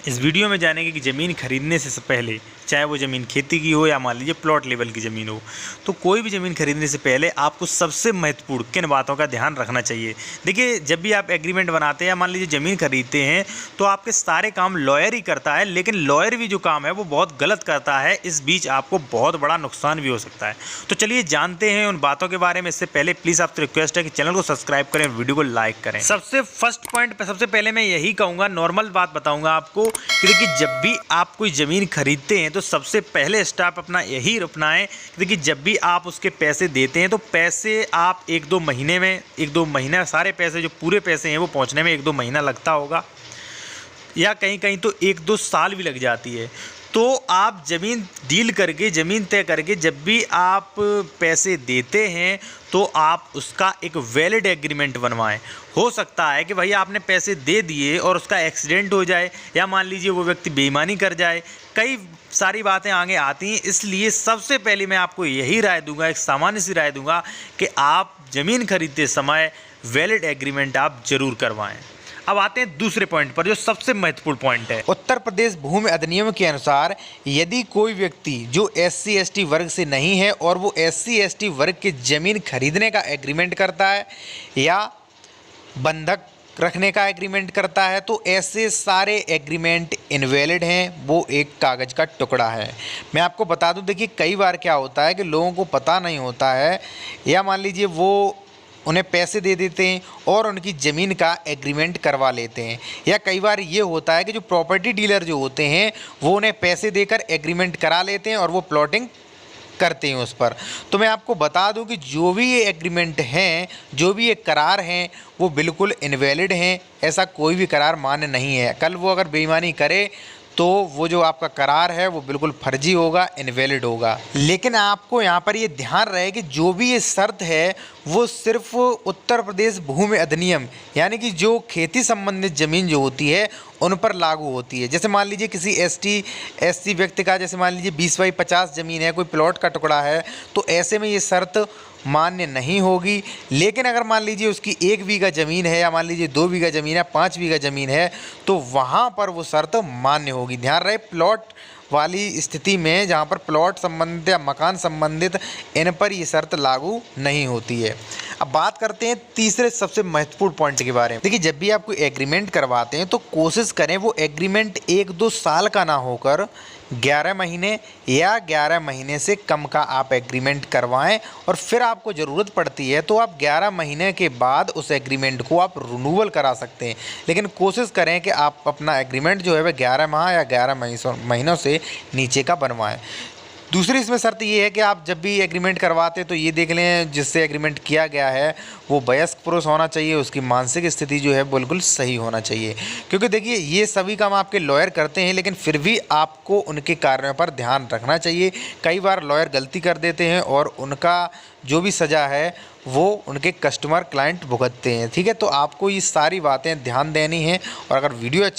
इस वीडियो में जानेंगे कि ज़मीन खरीदने से पहले, चाहे वो ज़मीन खेती की हो या मान लीजिए प्लॉट लेवल की ज़मीन हो, तो कोई भी ज़मीन खरीदने से पहले आपको सबसे महत्वपूर्ण किन बातों का ध्यान रखना चाहिए। देखिए, जब भी आप एग्रीमेंट बनाते हैं या मान लीजिए ज़मीन खरीदते हैं, तो आपके सारे काम लॉयर ही करता है, लेकिन लॉयर भी जो काम है वो बहुत गलत करता है। इस बीच आपको बहुत बड़ा नुकसान भी हो सकता है। तो चलिए जानते हैं उन बातों के बारे में। इससे पहले प्लीज़ आपसे रिक्वेस्ट है कि चैनल को सब्सक्राइब करें, वीडियो को लाइक करें। सबसे फर्स्ट पॉइंट पे सबसे पहले मैं यही कहूँगा, नॉर्मल बात बताऊँगा आपको कि देखिए, जब भी आप कोई ज़मीन खरीदते हैं तो सबसे पहले स्टेप अपना यही अपनाएं। देखिए, जब भी आप उसके पैसे देते हैं तो पैसे आप 1-2 महीने में, 1-2 महीना, सारे पैसे जो पूरे पैसे हैं वो पहुंचने में 1-2 महीना लगता होगा, या कहीं कहीं तो 1-2 साल भी लग जाती है। तो आप ज़मीन डील करके, ज़मीन तय करके जब भी आप पैसे देते हैं तो आप उसका एक वैलिड एग्रीमेंट बनवाएं। हो सकता है कि भाई आपने पैसे दे दिए और उसका एक्सीडेंट हो जाए, या मान लीजिए वो व्यक्ति बेईमानी कर जाए, कई सारी बातें आगे आती हैं। इसलिए सबसे पहले मैं आपको यही राय दूंगा, एक सामान्य सी राय दूंगा कि आप ज़मीन खरीदते समय वैलिड एग्रीमेंट आप ज़रूर करवाएँ। अब आते हैं दूसरे पॉइंट पर, जो सबसे महत्वपूर्ण पॉइंट है। उत्तर प्रदेश भूमि अधिनियम के अनुसार यदि कोई व्यक्ति जो SC/ST वर्ग से नहीं है और वो SC/ST वर्ग की ज़मीन खरीदने का एग्रीमेंट करता है या बंधक रखने का एग्रीमेंट करता है, तो ऐसे सारे एग्रीमेंट इनवैलिड हैं। वो एक कागज़ का टुकड़ा है। मैं आपको बता दूं, देखिए, कई बार क्या होता है कि लोगों को पता नहीं होता है, या मान लीजिए वो उन्हें पैसे दे देते हैं और उनकी ज़मीन का एग्रीमेंट करवा लेते हैं, या कई बार ये होता है कि जो प्रॉपर्टी डीलर जो होते हैं वो उन्हें पैसे देकर एग्रीमेंट करा लेते हैं और वो प्लॉटिंग करते हैं उस पर। तो मैं आपको बता दूं कि जो भी ये एग्रीमेंट हैं, जो भी ये करार हैं, वो बिल्कुल इनवैलिड हैं। ऐसा कोई भी करार मान्य नहीं है। कल वो अगर बेईमानी करे तो वो जो आपका करार है वो बिल्कुल फर्जी होगा, इनवैलिड होगा। लेकिन आपको यहाँ पर ये ध्यान रहे कि जो भी ये शर्त है वो सिर्फ उत्तर प्रदेश भूमि अधिनियम, यानी कि जो खेती संबंधित ज़मीन जो होती है उन पर लागू होती है। जैसे मान लीजिए किसी ST/SC व्यक्ति का, जैसे मान लीजिए 20/50 ज़मीन है, कोई प्लॉट का टुकड़ा है, तो ऐसे में ये शर्त मान्य नहीं होगी। लेकिन अगर मान लीजिए उसकी 1 बीघा ज़मीन है, या मान लीजिए 2 बीघा ज़मीन है, 5 बीघा ज़मीन है, तो वहाँ पर वो शर्त मान्य होगी। ध्यान रहे, प्लॉट वाली स्थिति में, जहाँ पर प्लॉट संबंधित या मकान संबंधित, इन पर ये शर्त लागू नहीं होती है। अब बात करते हैं तीसरे सबसे महत्वपूर्ण पॉइंट के बारे में। देखिए, जब भी आप कोई एग्रीमेंट करवाते हैं तो कोशिश करें वो एग्रीमेंट 1-2 साल का ना होकर 11 महीने या 11 महीने से कम का आप एग्रीमेंट करवाएं, और फिर आपको ज़रूरत पड़ती है तो आप 11 महीने के बाद उस एग्रीमेंट को आप रिन्यूअल करा सकते हैं। लेकिन कोशिश करें कि आप अपना एग्रीमेंट जो है वह 11 माह या 11 महीनों से नीचे का बनवाएं। दूसरी इसमें शर्त ये है कि आप जब भी एग्रीमेंट करवाते हैं तो ये देख लें जिससे एग्रीमेंट किया गया है वो वयस्क पुरुष होना चाहिए, उसकी मानसिक स्थिति जो है बिल्कुल सही होना चाहिए। क्योंकि देखिए, ये सभी काम आपके लॉयर करते हैं, लेकिन फिर भी आपको उनके कार्यों पर ध्यान रखना चाहिए। कई बार लॉयर गलती कर देते हैं और उनका जो भी सज़ा है वो उनके कस्टमर क्लाइंट भुगतते हैं। ठीक है, तो आपको ये सारी बातें ध्यान देनी है। और अगर वीडियो